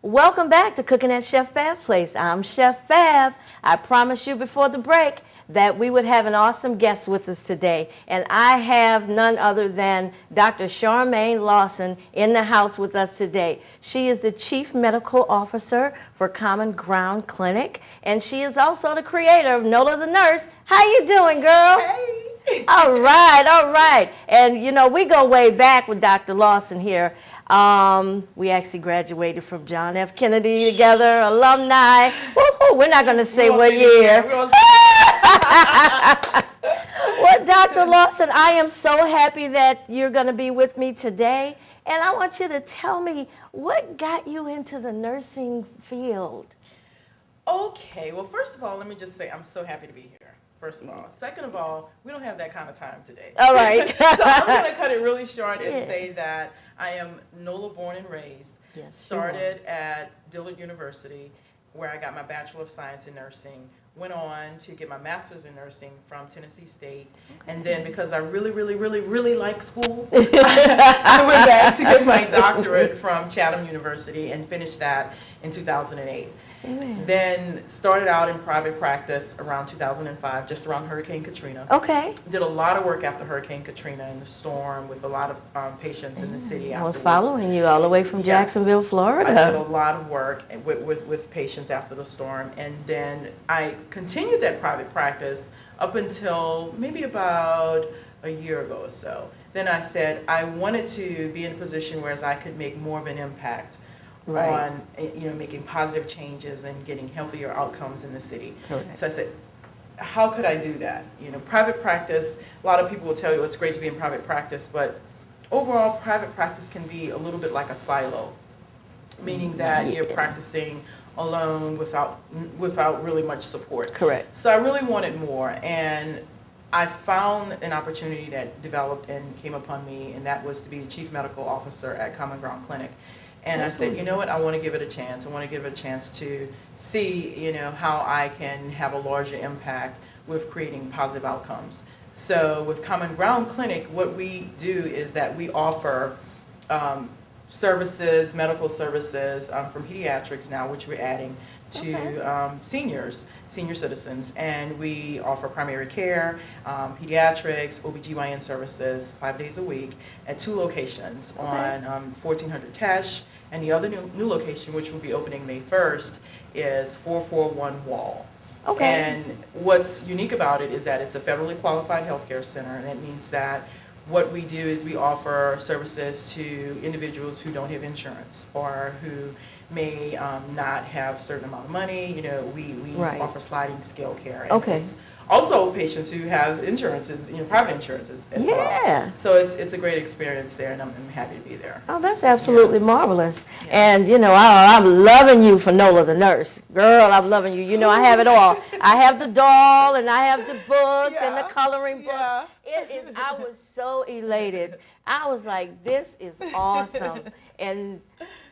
Welcome back to Cooking at Chef Fab's Place. I'm Chef Fab. I promised you before the break that we would have an awesome guest with us today. And I have none other than Dr. Charmaine Lawson in the house with us today. She is the Chief Medical Officer for Common Ground Clinic, and she is also the creator of Nola the Nurse. How you doing, girl? Hey. All right, all right. And you know, we go way back with Dr. Lawson here. We actually graduated from John F. Kennedy together, alumni. Woo-hoo, we're not going to say what year. Well, Dr. Lawson, I am so happy that you're going to be with me today. And I want you to tell me what got you into the nursing field. Okay, well, first of all, let me just say I'm so happy to be here. First of all. Second of all, we don't have that kind of time today. All right. So I'm going to cut it really short and say that I am NOLA born and raised. Yes, Started at Dill University, where I got my Bachelor of Science in Nursing. Went on to get my Master's in Nursing from Tennessee State. Okay. And then because I really like school, I went back to get my doctorate from Chatham University and finished that in 2008. Amen. Then started out in private practice around 2005, just around Hurricane Katrina. Okay. Did a lot of work after Hurricane Katrina and the storm with a lot of patients in the city. I was following you all the way from Jacksonville, Florida. I did a lot of work with patients after the storm, and then I continued that private practice up until maybe about a year ago or so. Then I said I wanted to be in a position where I could make more of an impact. Right. On making positive changes and getting healthier outcomes in the city. Correct. So I said, how could I do that? Private practice, a lot of people will tell you it's great to be in private practice, but overall private practice can be a little bit like a silo, meaning that you're practicing alone without really much support. Correct. So I really wanted more, and I found an opportunity that developed and came upon me, and that was to be the Chief Medical Officer at Common Ground Clinic. And I said, you know what, I want to give it a chance. I want to give it a chance to see, how I can have a larger impact with creating positive outcomes. So with Common Ground Clinic, what we do is that we offer services, medical services from pediatrics now, which we're adding to senior citizens. And we offer primary care, pediatrics, OBGYN services 5 days a week at 2 locations on 1400 Tesh. And the other new location, which will be opening May 1st, is 441 Wall. Okay. And what's unique about it is that it's a federally qualified healthcare center, and that means that what we do is we offer services to individuals who don't have insurance or who may not have a certain amount of money. We offer sliding scale care. And it's also patients who have insurances, private insurances as well. So it's a great experience there, and I'm happy to be there. Oh, that's absolutely marvelous. Yeah. And I'm loving you for Nola the Nurse. Girl, I'm loving you. I have it all. I have the doll, and I have the books and the coloring books. I was so elated. I was like, this is awesome. And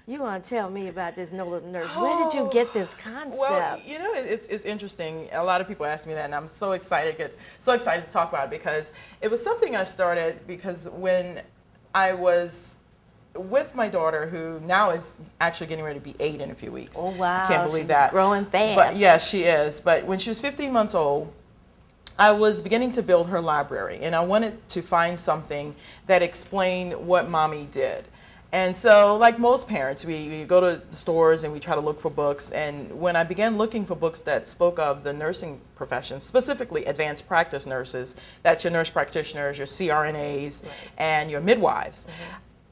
you want to tell me about this Nola the Nurse. Where did you get this concept? Well, it's interesting. A lot of people ask me that, and I'm so excited to talk about it, because it was something I started because when I was with my daughter, who now is actually getting ready to be 8 in a few weeks. Oh, wow. I can't believe that. Growing fast. But yeah, she is. But when she was 15 months old, I was beginning to build her library, and I wanted to find something that explained what mommy did. And so, like most parents, we go to the stores and we try to look for books. And when I began looking for books that spoke of the nursing profession, specifically advanced practice nurses, that's your nurse practitioners, your CRNAs, and your midwives,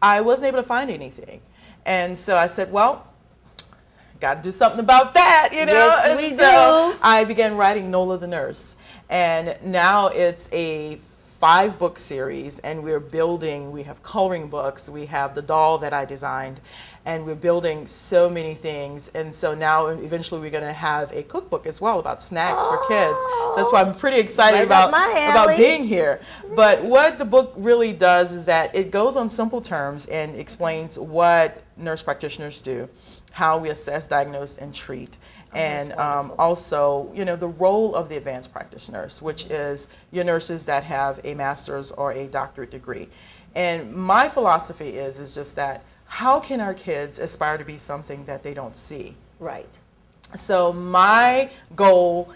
I wasn't able to find anything. And so I said, well, got to do something about that, Yes, we so do. I began writing Nola the Nurse. And now it's a 5-book series, and we have coloring books, we have the doll that I designed, and we're building so many things. And so now eventually we're going to have a cookbook as well about snacks for kids. So that's why I'm pretty excited about being here. But what the book really does is that it goes on simple terms and explains what nurse practitioners do, how we assess, diagnose, and treat. And also, the role of the advanced practice nurse, which is your nurses that have a master's or a doctorate degree. And my philosophy is just that how can our kids aspire to be something that they don't see? Right. So my goal,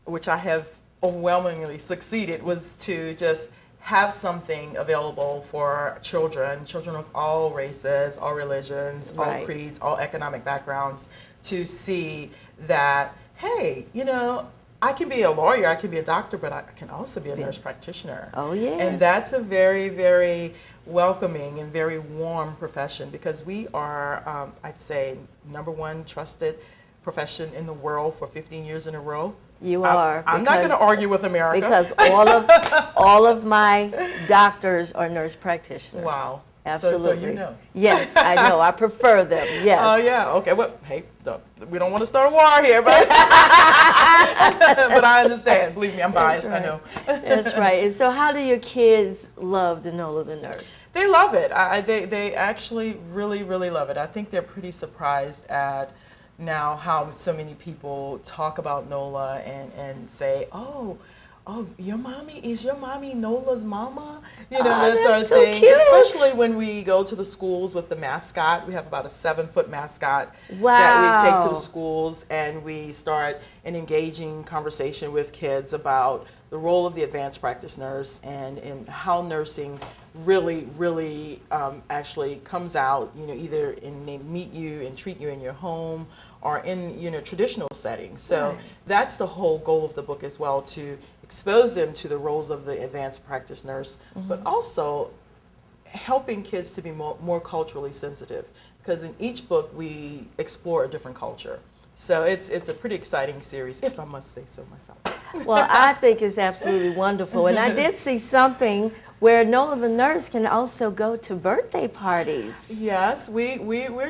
which I have overwhelmingly succeeded, was to just have something available for children of all races, all religions, all Right. creeds, all economic backgrounds, to see that, hey, you know, I can be a lawyer, I can be a doctor, but I can also be a nurse practitioner. Oh, yes. And that's a very, very welcoming and very warm profession, because we are, I'd say, #1 trusted profession in the world for 15 years in a row. You are. I'm not going to argue with America. Because all of my doctors are nurse practitioners. Wow. Absolutely. So you know. Yes, I know. I prefer them. Yes. Oh, yeah. Okay. Well, hey, we don't want to start a war here, but but I understand. Believe me, I'm biased. Right. I know. That's right. And so how do your kids love Danola the nurse? They love it. They actually really, really love it. I think they're pretty surprised at now how so many people talk about NOLA and say, oh, is your mommy Nola's mama? You know, that sort of so thing. cute. Especially when we go to the schools with the mascot. We have about a 7-foot mascot that we take to the Wow. schools, and we start an engaging conversation with kids about the role of the advanced practice nurse and how nursing really, really actually comes out, you know, either in they meet you and treat you in your home or in, you know, traditional settings. So Right. that's the whole goal of the book as well, to expose them to the roles of the advanced practice nurse, but also helping kids to be more culturally sensitive, because in each book we explore a different culture. So it's a pretty exciting series, if I must say so myself. Well, I think it's absolutely wonderful. And I did see something where Nola the nurse can also go to birthday parties. Yes, we're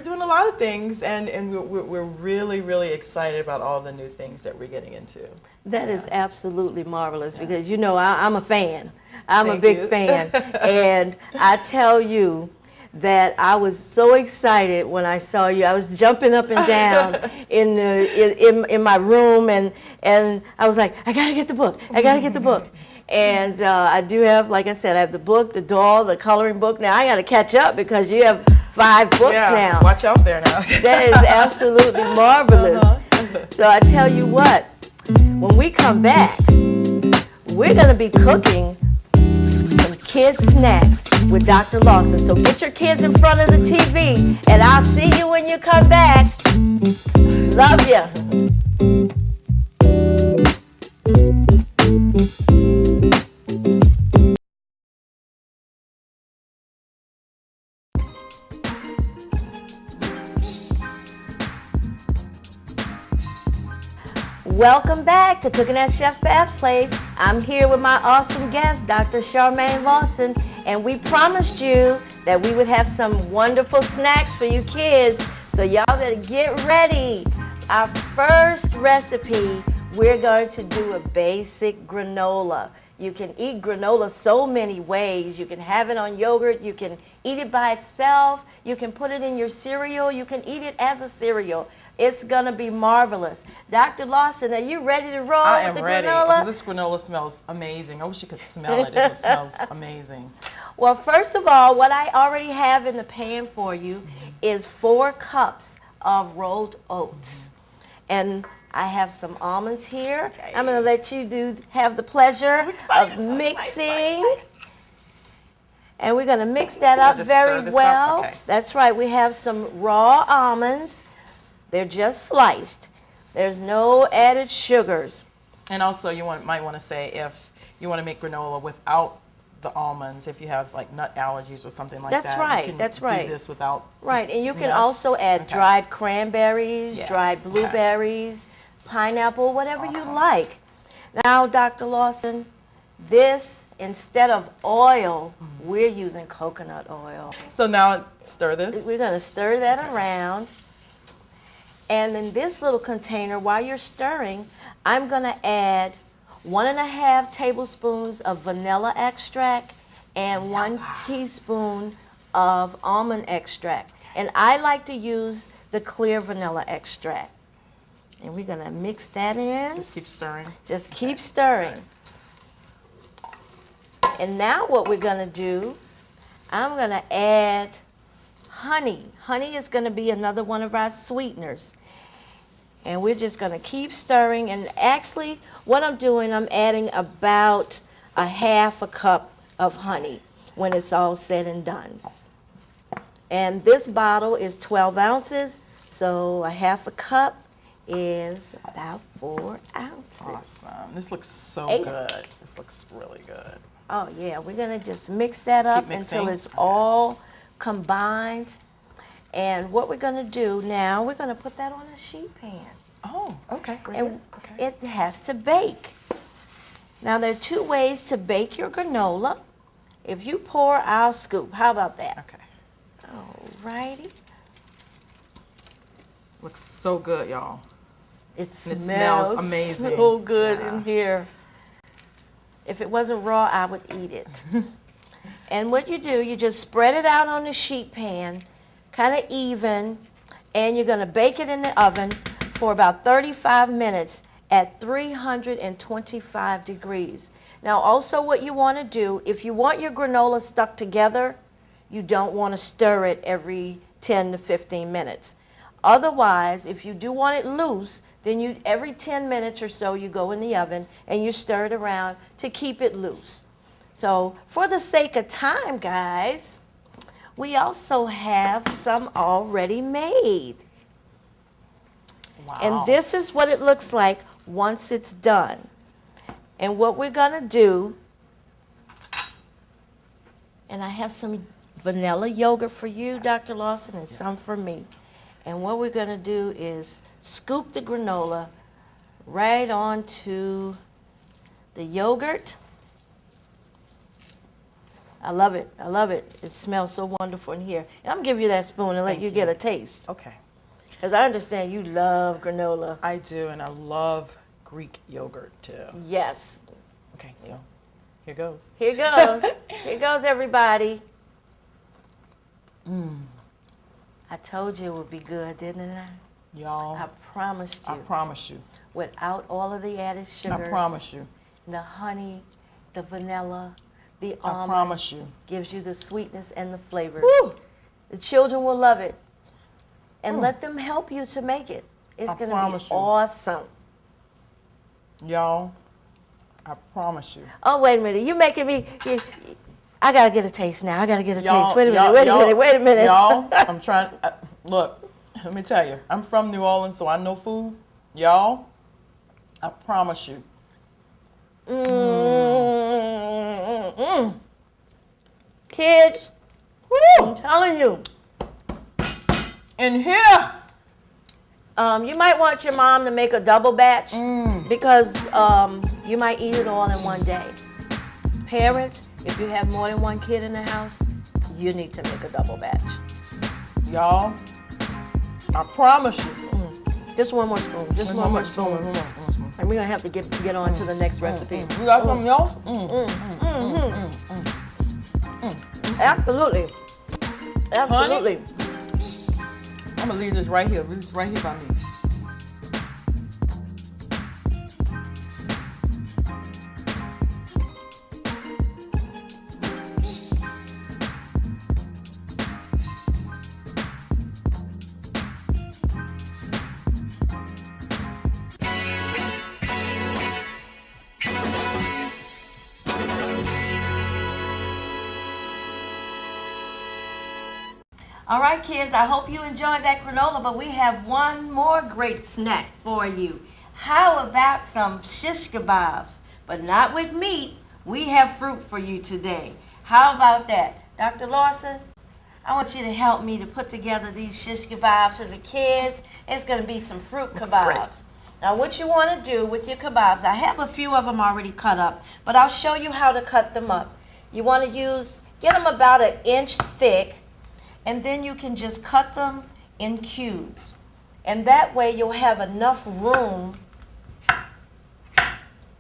doing a lot of things, and we're really, really excited about all the new things that we're getting into. That is absolutely marvelous, because, you know, I'm a fan. I'm a Thank big you. fan. And I tell you that I was so excited when I saw you. I was jumping up and down in my room, and I was like, I got to get the book. I got to get the book. And I do have, like I said, I have the book, the doll, the coloring book. Now I got to catch up, because you have 5 books now. Watch out there now. That is absolutely marvelous. So I tell you what, when we come back, we're going to be cooking some kids snacks with Dr. Lawson. So get your kids in front of the TV, and I'll see you when you come back. Love you. Welcome back to Cooking at Chef Fab's Place. I'm here with my awesome guest, Dr. Charmaine Lawson, and we promised you that we would have some wonderful snacks for you kids, so y'all better get ready. Our first recipe, we're going to do a basic granola. You can eat granola so many ways. You can have it on yogurt, you can eat it by itself, you can put it in your cereal, you can eat it as a cereal. It's gonna be marvelous. Dr. Lawson, are you ready to roll I with am the ready, granola? because this granola smells amazing. I wish you could smell it. It smells amazing. Well, first of all, what I already have in the pan for you is 4 cups of rolled oats. And I have some almonds here. Okay. I'm gonna let you have the pleasure So excited, of so mixing. excited. And we're gonna mix that I'll up just stir very this up, well. okay. That's right, we have some raw almonds. They're just sliced. There's no added sugars. And also, you might want to say, if you want to make granola without the almonds, if you have like nut allergies or something like That's that, right, you can that's right. do this without. Right, and you can nuts. also add Okay. dried cranberries, Yes, dried okay. blueberries, pineapple, whatever you Awesome. like. Now, Dr. Lawson, this, instead of oil, we're using coconut oil. So now stir this. We're gonna stir that around. And in this little container, while you're stirring, I'm gonna add 1½ tablespoons of vanilla extract and 1 teaspoon of almond extract. And I like to use the clear vanilla extract. And we're gonna mix that in. Just keep stirring. Just keep stirring. And now what we're gonna do, I'm gonna add honey. Honey is going to be another one of our sweeteners. And we're just going to keep stirring. And actually, what I'm doing, I'm adding about a half a cup of honey when it's all said and done. And this bottle is 12 ounces, so a half a cup is about 4 ounces. Awesome. This looks so 8. good. This looks really good. Oh, yeah. We're going to just mix that Just keep up mixing. until it's all combined. And what we're going to do now, we're going to put that on a sheet pan. Oh, okay. Great. And Okay. it has to bake. Now, there are 2 ways to bake your granola. If you pour, I'll scoop. How about that? Okay. All righty. Looks so good, y'all. It And it smells smells amazing. so good Yeah. in here. If it wasn't raw, I would eat it. And what you do, you just spread it out on the sheet pan, kind of even, and you're going to bake it in the oven for about 35 minutes at 325 degrees. Now, also what you want to do, if you want your granola stuck together, you don't want to stir it every 10 to 15 minutes. Otherwise, if you do want it loose, then you every 10 minutes or so you go in the oven and you stir it around to keep it loose. So for the sake of time, guys, we also have some already made. Wow. And this is what it looks like once it's done. And what we're going to do, and I have some vanilla yogurt for you, Dr. Lawson, and some for me. And what we're going to do is scoop the granola right onto the yogurt. I love it. I love it. It smells so wonderful in here. And I'm going to give you that spoon and let Thank you you. get a taste. Okay. Because I understand you love granola. I do, and I love Greek yogurt too. Yes. Okay, so here goes. Here goes. Here goes, everybody. I told you it would be good, didn't I? Y'all, I promised you. I promise you. Without all of the added sugars. I promise you. The honey, the vanilla, the I almond. promise you. Gives you the sweetness and the flavor. Woo! The children will love it. And let them help you to make it. It's I going to promise be you. awesome. Y'all, I promise you. Oh, wait a minute. You making me... I got to get a taste now. I got to get a Y'all, taste. Wait a y'all, minute. y'all, Wait a minute. Y'all, I'm trying... look, let me tell you. I'm from New Orleans, so I know food. Y'all, I promise you. Kids, Woo! I'm telling you. In here. You might want your mom to make a double batch because you might eat it all in one day. Parents, if you have more than one kid in the house, you need to make a double batch. Y'all, I promise you. Just one more spoon. Just one more spoon. One more. And we're going to have to get on to the next recipe. You got something else? Absolutely. Absolutely. I'm gonna leave this right here. This is right here by me. All right, kids, I hope you enjoyed that granola, but we have one more great snack for you. How about some shish kebabs? But not with meat. We have fruit for you today. How about that? Dr. Lawson, I want you to help me to put together these shish kebabs for the kids. It's going to be some fruit kebabs. Now, what you want to do with your kebabs, I have a few of them already cut up, but I'll show you how to cut them up. You want to get them about 1 inch thick, and then you can just cut them in cubes. And that way you'll have enough room.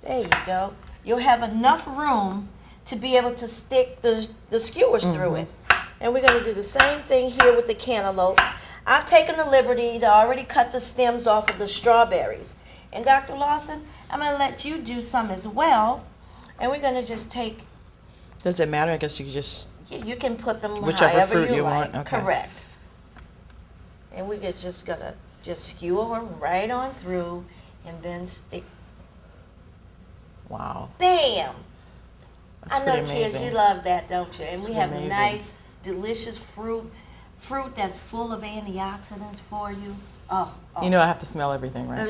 There you go. You'll have enough room to be able to stick the skewers through it. And we're going to do the same thing here with the cantaloupe. I've taken the liberty to already cut the stems off of the strawberries. And Dr. Lawson, I'm going to let you do some as well. And we're going to just take... Does it matter? I guess you just... You can put them whichever however fruit you you like. want. Okay. Correct. And we're just gonna skewer them right on through and then stick. Wow. Bam! That's I know pretty kids, amazing. you love that, don't you? And we have amazing. nice, delicious fruit that's full of antioxidants for you. Oh. You know I have to smell everything, right?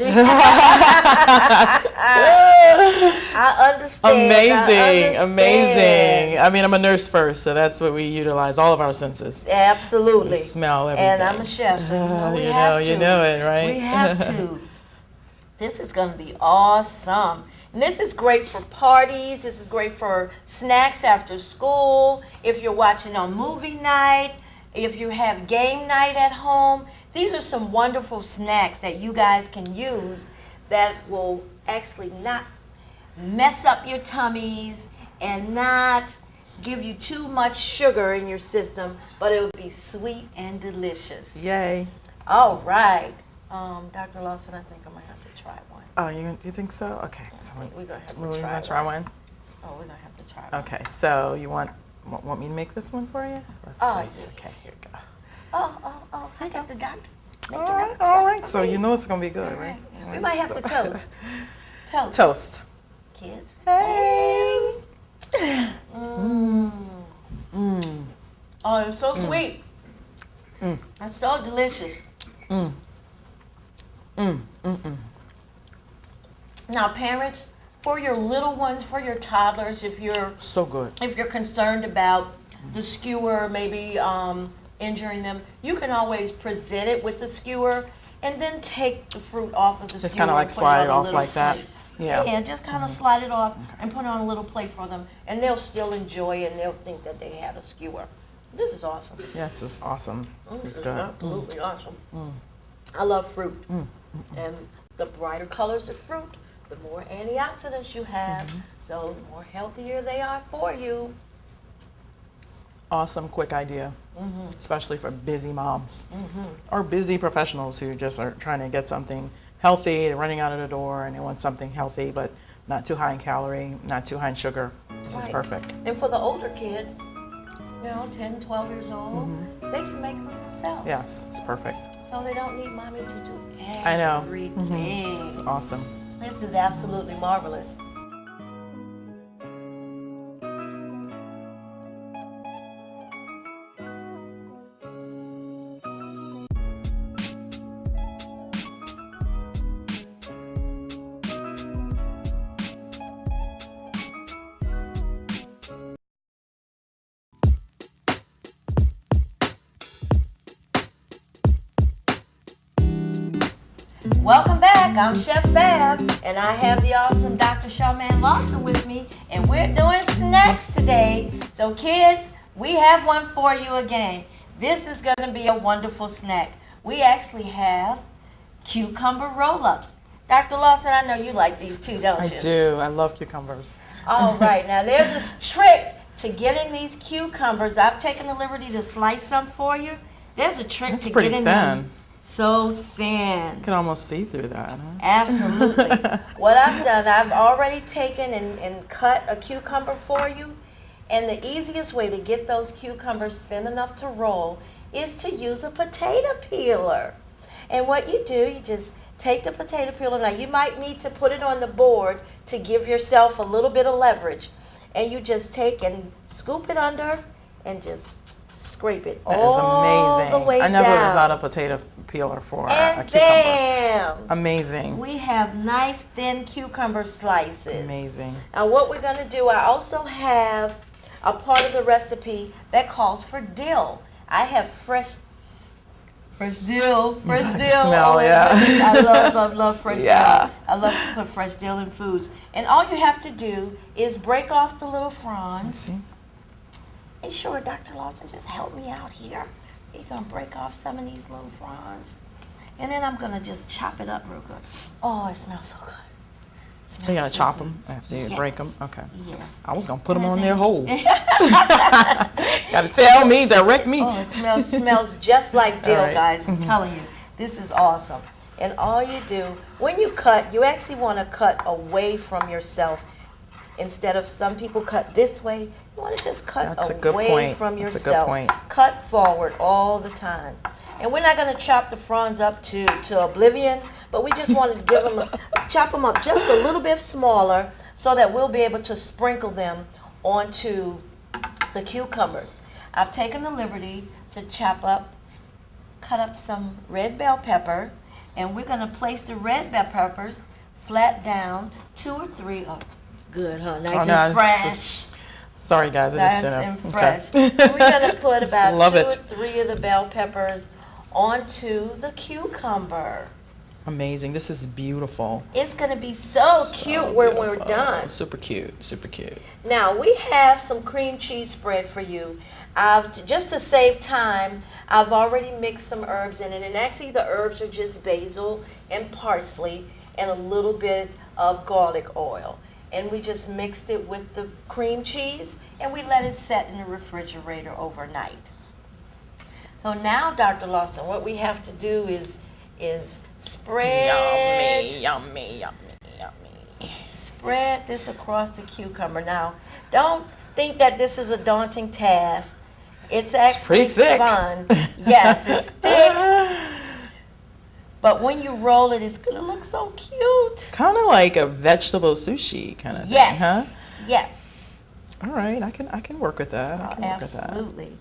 I understand. Amazing. I mean, I'm a nurse first, so that's what we utilize, all of our senses. Absolutely. We smell everything. And I'm a chef, so you know we have to. You know it, right? We have to. This is going to be awesome. And this is great for parties. This is great for snacks after school. If you're watching on movie night, if you have game night at home. These are some wonderful snacks that you guys can use that will actually not mess up your tummies and not give you too much sugar in your system, but it will be sweet and delicious. Yay. All right. Dr. Lawson, I think I'm going to have to try one. Oh, you think so? Okay. So we're going to we're have gonna to try one. Oh, we're going to have to try one. Okay, so you want me to make this one for you? Let's Oh, see. yeah. Okay, here we go. Oh, I got the doctor. All right. So you know it's gonna be good, All right? right. We might have to toast. Toast. Kids. Hey. Oh, it's so sweet. It's so delicious. Now, parents, for your little ones, for your toddlers, if you're So good. concerned about the skewer maybe injuring them, you can always present it with the skewer and then take the fruit off of the skewer. Just kind of like and put slide on it a off little like that. plate. Yeah. Yeah, just kind of slide it off and put it on a little plate for them, and they'll still enjoy it and they'll think that they had a skewer. This is awesome. Yeah, this is awesome. This is good. Absolutely awesome. I love fruit. And the brighter colors the fruit, the more antioxidants you have, so the more healthier they are for you. Awesome, quick idea, especially for busy moms or busy professionals who just are trying to get something healthy. They're running out of the door and they want something healthy, but not too high in calorie, not too high in sugar. This is Right. perfect. And for the older kids, 10, 12 years old, they can make them themselves. Yes, it's perfect. So they don't need mommy to do everything. I know. It's awesome. This is absolutely marvelous. Welcome back. I'm Chef Fab, and I have the awesome Dr. Charmaine Lawson with me, and we're doing snacks today. So kids, we have one for you again. This is going to be a wonderful snack. We actually have cucumber roll-ups. Dr. Lawson, I know you like these too, don't you? I do. I love cucumbers. All right. Now, there's a trick to getting these cucumbers. I've taken the liberty to slice some for you. There's a trick It's to pretty getting thin. them so thin. You can almost see through that, huh? Absolutely. What I've done, I've already taken and cut a cucumber for you. And the easiest way to get those cucumbers thin enough to roll is to use a potato peeler. And what you do, you just take the potato peeler. Now, you might need to put it on the board to give yourself a little bit of leverage. And you just take and scoop it under and just scrape it That is all amazing. the way I never down. thought a potato peeler for a And cucumber. bam! Amazing. We have nice thin cucumber slices. Amazing. Now what we're going to do, I also have a part of the recipe that calls for dill. I have fresh dill. Fresh The dill. smell, yeah. I love fresh Yeah. dill. I love to put fresh dill in foods. And all you have to do is break off the little fronds. See? And sure, Dr. Lawson, just help me out here. You're going to break off some of these little fronds. And then I'm going to just chop it up real good. Oh, it smells so good. You gotta chop them after you break them? Okay. Yes. I was gonna put them on there whole. Gotta tell me, direct me. Oh, it smells just like dill, All right. guys. I'm telling you, this is awesome. And all you do, when you cut, you actually want to cut away from yourself. Instead of some people cut this way, you want to just cut That's a good away point. from That's a yourself. good point. Cut forward all the time. And we're not going to chop the fronds up to oblivion, but we just want to chop them up just a little bit smaller so that we'll be able to sprinkle them onto the cucumbers. I've taken the liberty to cut up some red bell pepper, and we're going to place the red bell peppers flat down, 2 or 3. Oh, good, huh? Nice and fresh. Sorry, guys. Nice and fresh. So we're going to put about 2 or 3 of the bell peppers onto the cucumber. Amazing. This is beautiful. It's going to be so cute when we're done. Super cute. Super cute. Now, we have some cream cheese spread for you. Just to save time, I've already mixed some herbs in it. And actually, the herbs are just basil and parsley and a little bit of garlic oil. And we just mixed it with the cream cheese, and we let it set in the refrigerator overnight. So now, Dr. Lawson, what we have to do is spread. Yummy. Spread this across the cucumber. Now, don't think that this is a daunting task. It's actually fun. Yes, it's thick. But when you roll it, it's going to look so cute. Kind of like a vegetable sushi kind of thing, huh? Yes. All right, I can work with that. Absolutely.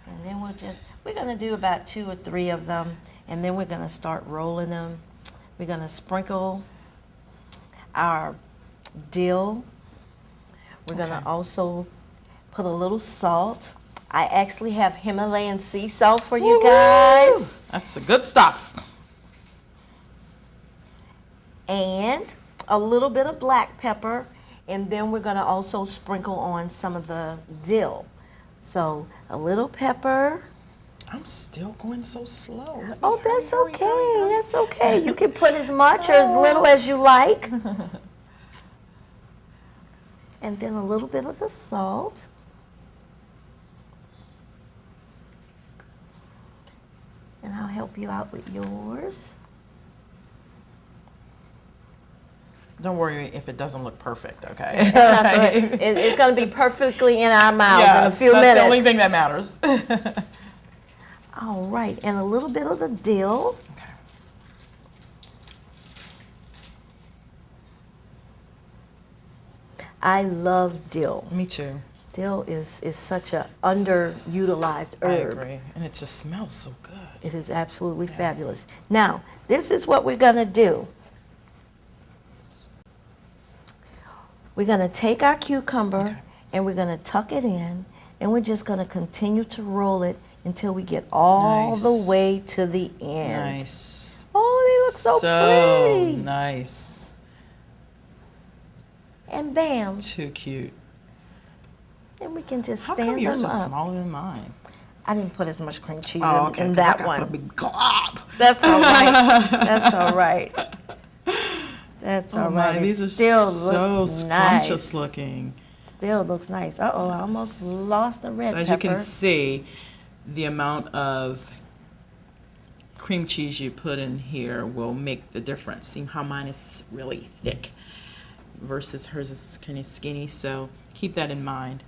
And then we're going to do about 2 or 3 of them, and then we're going to start rolling them. We're going to sprinkle our dill. We're going to also put a little salt. I actually have Himalayan sea salt for you guys. That's the good stuff. And a little bit of black pepper, and then we're going to also sprinkle on some of the dill. So a little pepper. I'm still going so slow. Oh, that's okay. That's okay. You can put as much or as little as you like. And then a little bit of the salt. And I'll help you out with yours. Don't worry if it doesn't look perfect, okay? It's going to be perfectly in our mouths in a few minutes. That's the only thing that matters. All right, and a little bit of the dill. Okay. I love dill. Me too. Dill is such an underutilized herb. I agree, and it just smells so good. It is absolutely fabulous. Now, this is what we're going to do. We're going to take our cucumber and we're going to tuck it in, and we're just going to continue to roll it until we get all the way to the end. Nice. Oh, they look so pretty. Nice. And bam. Too cute. And we can just How stand come yours them is up. smaller than mine? I didn't put as much cream cheese in 'cause that I got one. a big glob. That's all right. That's all right. That's all right. These It are still so looks scrumptious nice. looking. Still looks nice. Uh-oh, I almost lost the red So as pepper. you can see, the amount of cream cheese you put in here will make the difference. See how mine is really thick versus hers is kind of skinny. So keep that in mind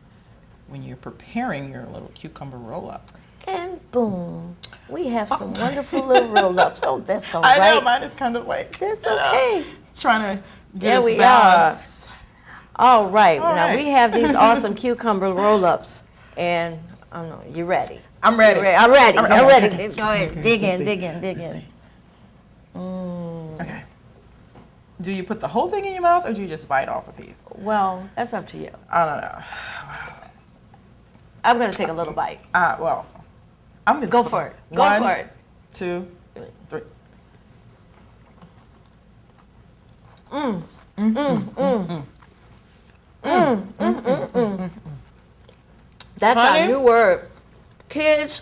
when you're preparing your little cucumber roll-up. And boom, we have some wonderful little roll-ups. Oh, that's all I right. know, mine is kind of like, That's okay. trying to get There its we balance. All right. All Now right. we have these awesome cucumber roll-ups, and I don't know. You ready? I'm ready. I'm ready. I'm ready. Okay. Go ahead. Okay, Dig let's in. see. Dig in. Dig Let's in. see. Okay. Do you put the whole thing in your mouth, or do you just bite off a piece? Well, that's up to you. I don't know. I'm gonna take a little bite. Well, I'm just Go for it. Go One, for it. 2, 3. That's Honey? our new word. Kids,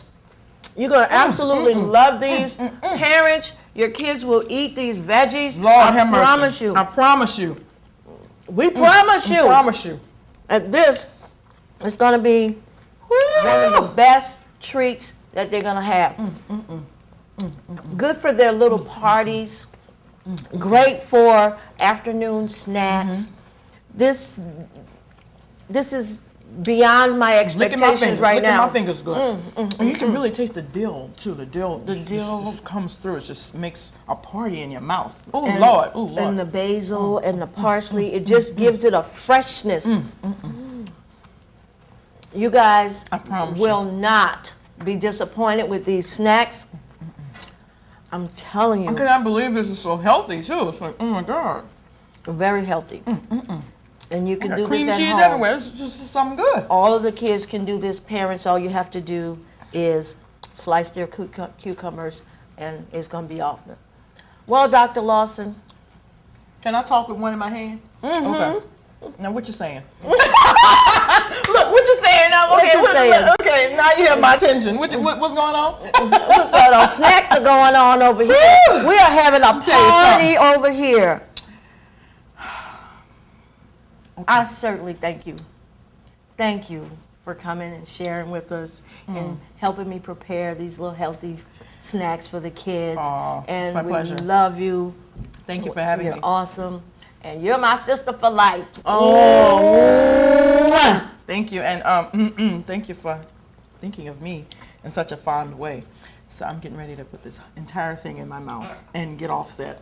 you're going to absolutely love these. Parents, your kids will eat these veggies. Lord have mercy. Promise you. I promise you. We promise you. I promise you. And this is going to be one of the best treats that they're going to have. Good for their little parties. Great for afternoon snacks. This is beyond my expectations right licking now. my fingers good. And you can really taste the dill too. The dill just comes through. It just makes a party in your mouth. Oh Lord, oh Lord. And the basil and the parsley, it just gives it a freshness. You guys I promise will not be disappointed with these snacks. I'm telling you. I cannot believe this is so healthy too. It's like, oh my God. Very healthy. And you can do this Cream at cheese home. everywhere. It's just something good. All of the kids can do this. Parents, all you have to do is slice their cucumbers, and it's going to be off. Well, Dr. Lawson. Can I talk with one in my hand? Okay. Now what you saying? Look, what you saying now? Okay, okay. Now you have my attention. What's going on? What's going on? Snacks are going on over here. We are having a party over here. Okay. I certainly thank you. Thank you for coming and sharing with us and helping me prepare these little healthy snacks for the kids. And it's my pleasure. We love you. Thank you for having me. You're awesome. And you're my sister for life. Oh, thank you. And thank you for thinking of me in such a fond way. So I'm getting ready to put this entire thing in my mouth and get off set.